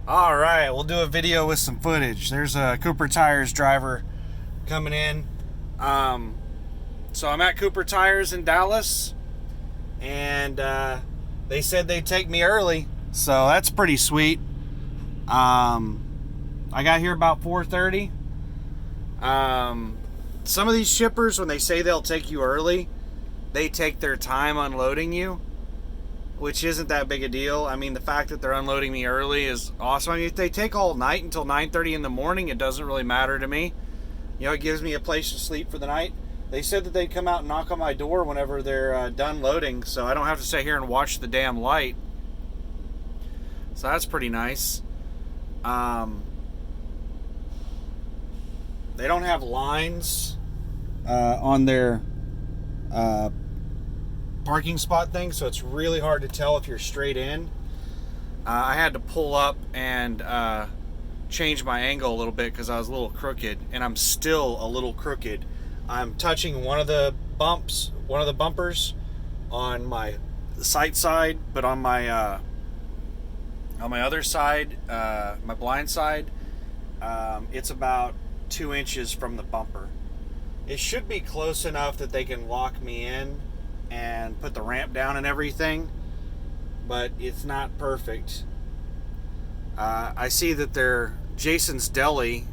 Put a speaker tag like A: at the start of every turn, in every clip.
A: All right, we'll do a video with some footage. There's a Cooper Tires driver coming in. Um, so I'm at Cooper Tires in Dallas, and they said they'd take me early, so that's pretty sweet. I got here about 4:30. Some of these shippers, when they say they'll take you early, they take their time unloading you, which isn't that big a deal. I mean, the fact that they're unloading me early is awesome. I mean, if they take all night until 9:30 in the morning, it doesn't really matter to me. You know, it gives me a place to sleep for the night. They said that they'd come out and knock on my door whenever they're done loading, so I don't have to sit here and watch the damn light. So that's pretty nice. They don't have lines on their parking spot thing, so it's really hard to tell if you're straight in. I had to pull up and change my angle a little bit because I was a little crooked, and I'm still a little crooked. I'm touching one of the bumpers on my sight side, but on my other side, my blind side, it's about 2 inches from the bumper. It should be close enough that they can lock me in and put the ramp down and everything, but it's not perfect. I see that their Jason's Deli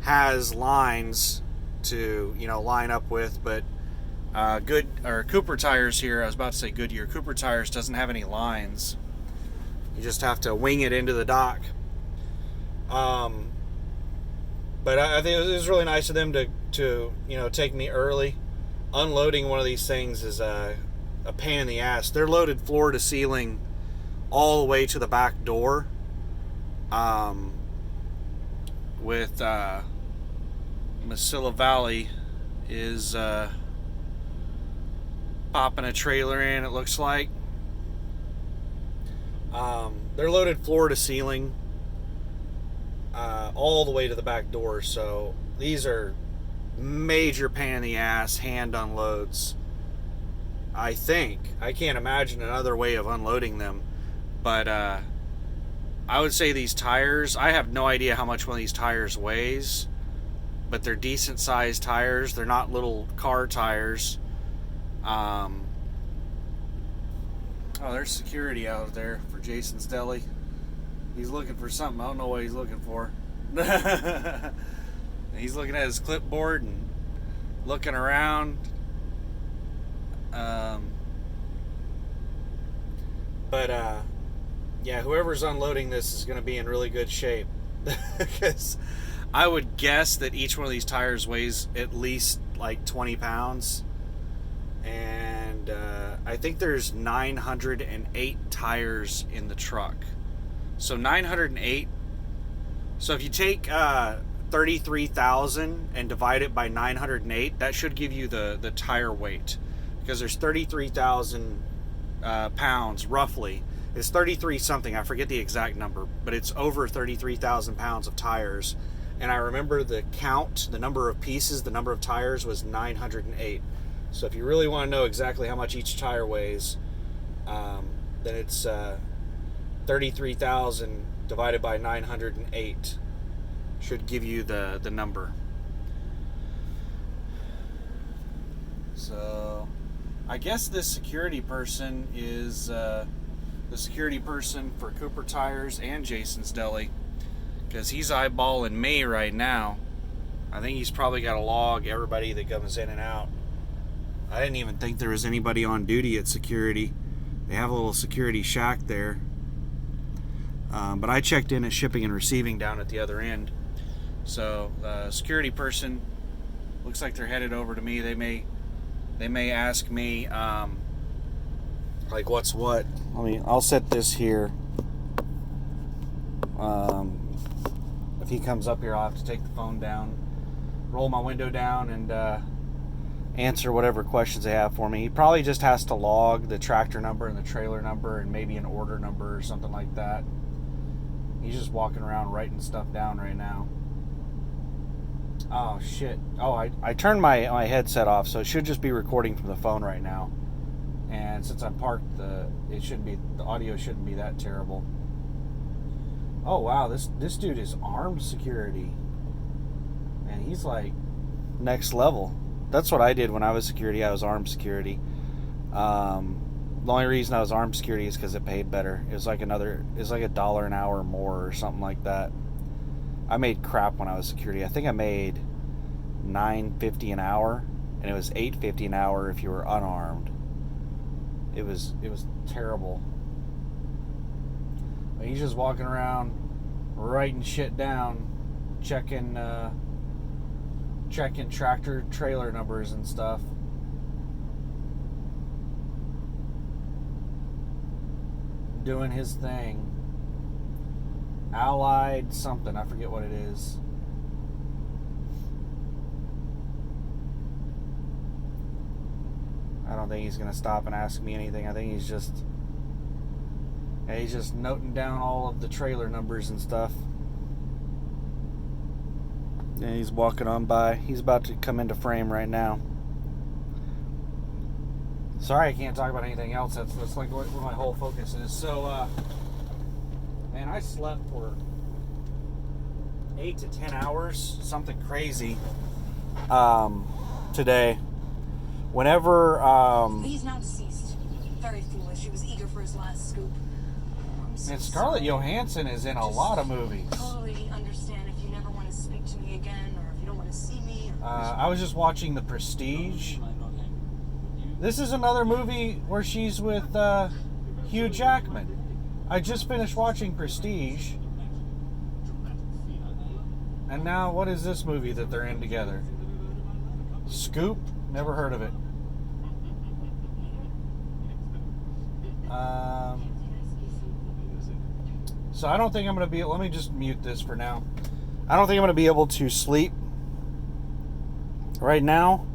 A: has lines to line up with, but Cooper Tires here. I was about to say Goodyear. Cooper Tires doesn't have any lines. You just have to wing it into the dock. But I think it was really nice of them to take me early. Unloading one of these things is a pain in the ass. They're loaded floor to ceiling all the way to the back door. With Mesilla Valley is popping a trailer in, it looks like. They're loaded floor to ceiling all the way to the back door, so these are major pain in the ass hand unloads. I can't imagine another way of unloading them, but I would say these tires, I have no idea how much one of these tires weighs, but they're decent sized tires. They're not little car tires. Oh, there's security out there for Jason's Deli. He's looking for something. I don't know what he's looking for. He's looking at his clipboard and looking around. Yeah, whoever's unloading this is going to be in really good shape. Because I would guess that each one of these tires weighs at least like 20 pounds. And I think there's 908 tires in the truck. So 908. So if you take 33,000 and divide it by 908, that should give you the tire weight. Because there's 33,000 pounds roughly. It's 33 something. I forget the exact number, but it's over 33,000 pounds of tires. And I remember the count, the number of pieces, the number of tires was 908. So if you really want to know exactly how much each tire weighs, then it's 33,000 divided by 908 should give you the number. So I guess this security person is the security person for Cooper Tires and Jason's Deli, because he's eyeballing me right now. I think he's probably got to log everybody that comes in and out. I didn't even think there was anybody on duty at security. They have a little security shack there. But I checked in at shipping and receiving down at the other end. So security person, looks like they're headed over to me. They may ask me like what's what. I'll set this here. If he comes up here, I'll have to take the phone down, roll my window down, and answer whatever questions they have for me. He probably just has to log the tractor number and the trailer number and maybe an order number or something like that. He's just walking around writing stuff down right now. Oh shit. Oh, I turned my headset off, so it should just be recording from the phone right now. And since I'm parked, the audio shouldn't be that terrible. Oh wow, this dude is armed security, and he's like next level. That's what I did when I was security. I was armed security. The only reason I was armed security is because it paid better. It was like $1 an hour more or something like that. I made crap when I was security. I think I made $9.50 an hour, and it was $8.50 an hour if you were unarmed. It was terrible. But he's just walking around, writing shit down, checking tractor trailer numbers and stuff. Doing his thing. Allied something, I forget what it is. I don't think he's gonna stop and ask me anything. I think he's just noting down all of the trailer numbers and stuff. And he's walking on by. He's about to come into frame right now. Sorry, I can't talk about anything else. That's like what my whole focus is. So, man, I slept for 8 to 10 hours, something crazy, today. Whenever,
B: He's now deceased. Very foolish. He was eager for his last scoop.
A: And Scarlett Johansson is in a lot of movies.
B: Totally understand if you never want to speak to me again, or if you don't want to see me.
A: I was just watching The Prestige. This is another movie where she's with Hugh Jackman. I just finished watching Prestige. And now, what is this movie that they're in together? Scoop? Never heard of it. So I don't think I'm going to be... Let me just mute this for now. I don't think I'm going to be able to sleep right now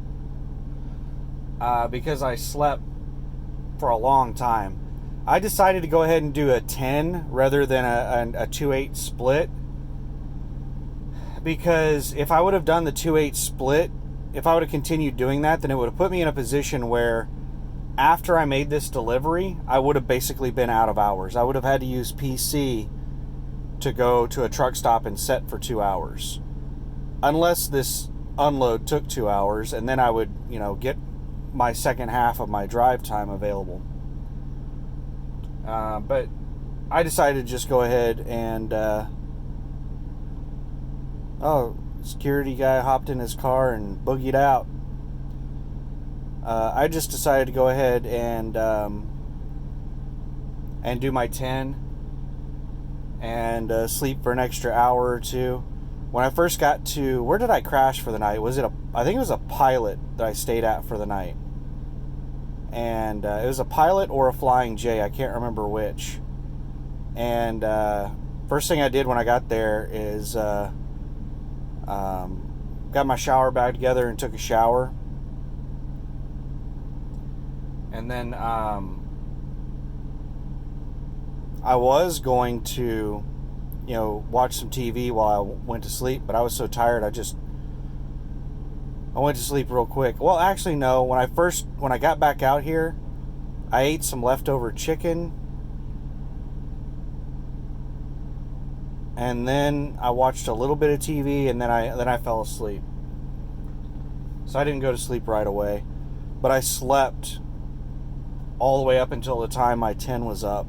A: because I slept for a long time. I decided to go ahead and do a 10 rather than a 2-8 split, because if I would have done the 2-8 split, if I would have continued doing that, then it would have put me in a position where after I made this delivery, I would have basically been out of hours. I would have had to use PC to go to a truck stop and set for 2 hours. Unless this unload took 2 hours, and then I would, get my second half of my drive time available. But I decided to just go ahead and... security guy hopped in his car and boogied out. I just decided to go ahead and do my 10 and sleep for an extra hour or two. When I first got to... Where did I crash for the night? I think it was a Pilot that I stayed at for the night. And it was a Pilot or a Flying J. I can't remember which. And first thing I did when I got there is... got my shower bag together and took a shower. And then I was going to, watch some TV while I went to sleep, but I was so tired I went to sleep real quick. Well, actually no, when I got back out here, I ate some leftover chicken. And then I watched a little bit of TV, and then I fell asleep. So I didn't go to sleep right away. But I slept all the way up until the time my 10 was up.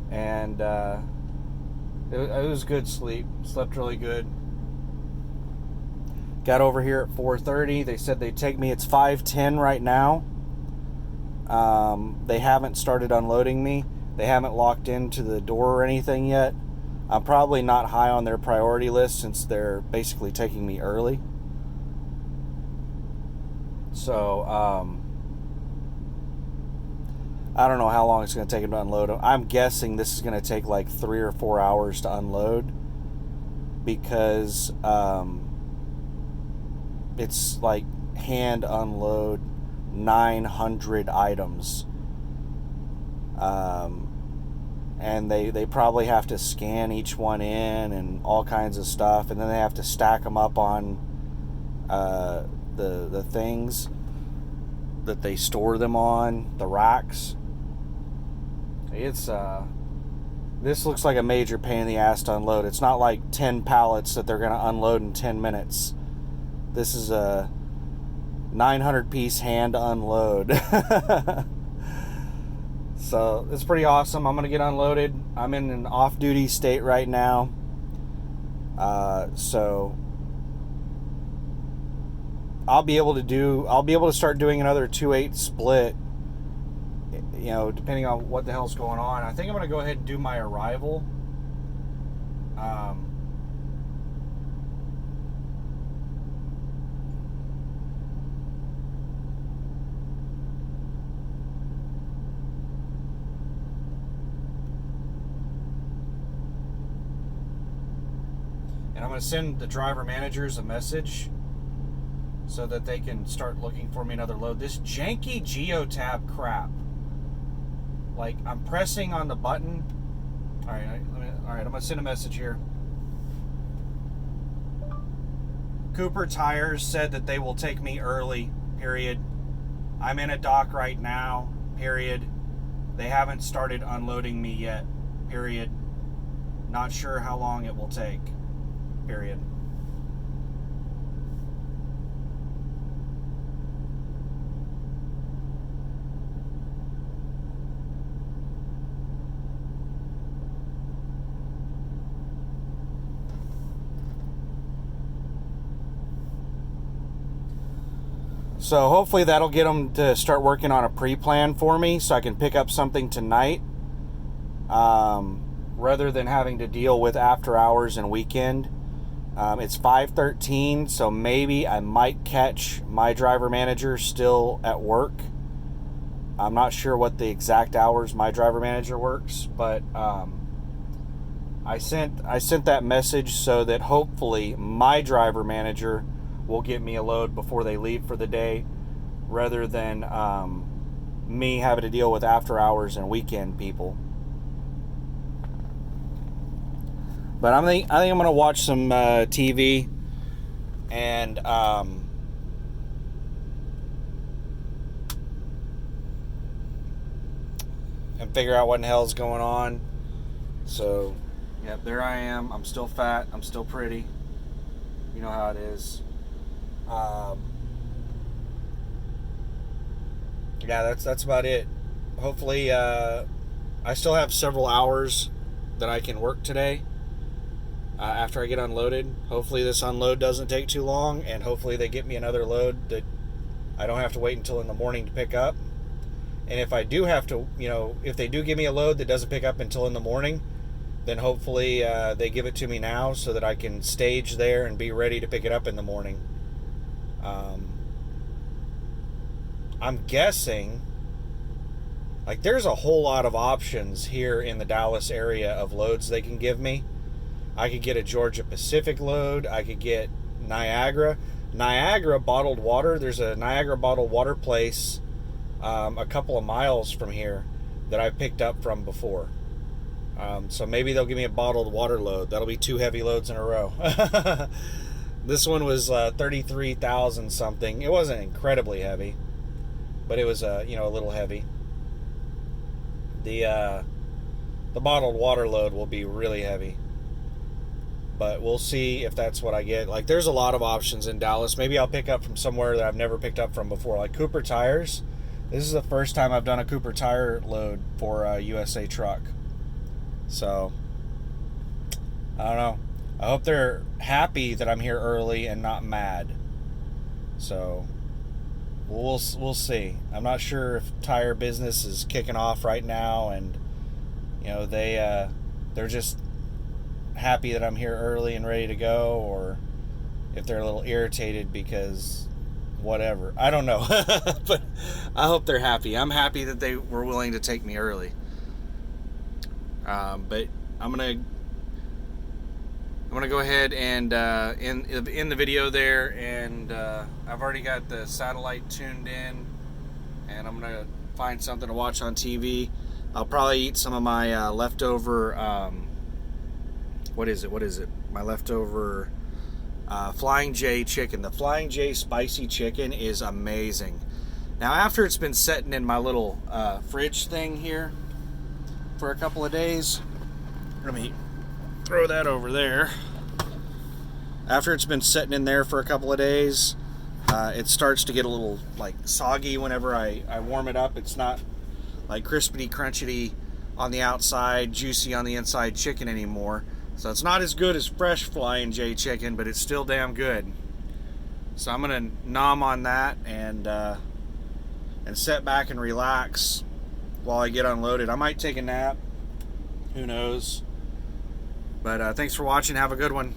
A: And it was good sleep. Slept really good. Got over here at 4:30. They said they'd take me. It's 5:10 right now. They haven't started unloading me. They haven't locked into the door or anything yet. I'm probably not high on their priority list since they're basically taking me early. So, I don't know how long it's going to take them to unload them. I'm guessing this is going to take like 3 or 4 hours to unload because it's like hand unload 900 items. And they probably have to scan each one in and all kinds of stuff, and then they have to stack them up on the things that they store them on, the racks. It's This looks like a major pain in the ass to unload. It's not like 10 pallets that they're going to unload in 10 minutes. This is a 900-piece hand unload. So it's pretty awesome. I'm going to get unloaded. I'm in an off-duty state right now. So I'll be able to start doing another 2/8 split, you know, depending on what the hell's going on. I think I'm going to go ahead and do my arrival. And I'm going to send the driver managers a message so that they can start looking for me another load. This janky geotab crap. Like, I'm pressing on the button. All right, I'm going to send a message here. Cooper Tires said that they will take me early, period. I'm in a dock right now, period. They haven't started unloading me yet, period. Not sure how long it will take, period. So hopefully that'll get them to start working on a pre-plan for me so I can pick up something tonight, rather than having to deal with after hours and weekend. It's 5:13, so maybe I might catch my driver manager still at work. I'm not sure what the exact hours my driver manager works, but I sent that message so that hopefully my driver manager will get me a load before they leave for the day, rather than me having to deal with after hours and weekend people. But I think I'm gonna watch some TV and figure out what in the hell is going on. So, yep, there I am. I'm still fat. I'm still pretty. You know how it is. Yeah, that's about it. Hopefully, I still have several hours that I can work today after I get unloaded. Hopefully this unload doesn't take too long, and hopefully they get me another load that I don't have to wait until in the morning to pick up. And if I do have to, you know, if they do give me a load that doesn't pick up until in the morning, then hopefully they give it to me now so that I can stage there and be ready to pick it up in the morning. I'm guessing, like, there's a whole lot of options here in the Dallas area of loads they can give me. I could get a Georgia Pacific load. I could get Niagara bottled water. There's a Niagara bottled water place a couple of miles from here that I picked up from before. So maybe they'll give me a bottled water load. That'll be 2 heavy loads in a row. This one was 33,000 something. It wasn't incredibly heavy, but it was a little heavy. The bottled water load will be really heavy, but we'll see if that's what I get. Like, there's a lot of options in Dallas. Maybe I'll pick up from somewhere that I've never picked up from before, like Cooper Tires. This is the first time I've done a Cooper Tire load for a USA truck. So, I don't know. I hope they're happy that I'm here early and not mad. So, we'll see. I'm not sure if tire business is kicking off right now, and they're just happy that I'm here early and ready to go, or if they're a little irritated because whatever. I don't know. But I hope they're happy. I'm happy that they were willing to take me early. But I'm gonna go ahead and in the video there, and I've already got the satellite tuned in, and I'm gonna find something to watch on TV. I'll probably eat some of my leftover what is it? My leftover Flying J chicken. The Flying J spicy chicken is amazing. Now, after it's been sitting in my little fridge thing here for a couple of days, Let me throw that over there. After it's been sitting in there for a couple of days, it starts to get a little like soggy whenever I warm it up. It's not like crispity, crunchy on the outside, juicy on the inside chicken anymore. So it's not as good as fresh Flying J chicken, but it's still damn good. So I'm gonna nom on that and sit back and relax while I get unloaded. I might take a nap. Who knows? But thanks for watching. Have a good one.